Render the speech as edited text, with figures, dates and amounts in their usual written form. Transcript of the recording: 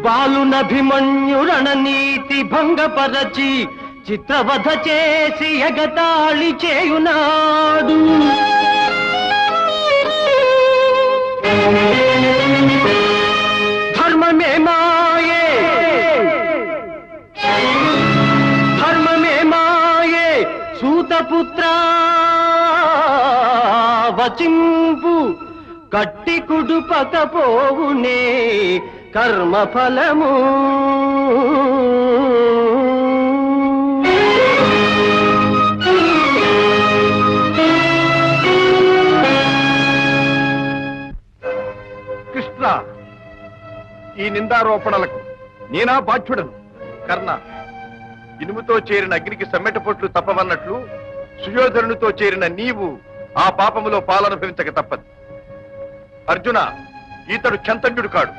బాలునభిమన్యురణనీతి భంగపరచి చిత్రవధ చేసి ఎగతాళి చేయునాడు. ధర్మమే మాయే ధర్మమే మాయే సూతపుత్ర వచింపు కట్టి కుడుపకపోవునే కర్మఫలము. కృష్ణ, ఈ నిందారోపణలకు నేనా బాధ్యుడను? కర్ణ, ఇనుముతో చేరిన అగ్నికి సమ్మెట పొట్లు తప్పవన్నట్లు సుయోధనునితో చేరిన నీవు ఆ పాపములో పాలనుభవించక తప్పదు. అర్జున, ఇతడు క్షంతజ్ఞుడు కాడు.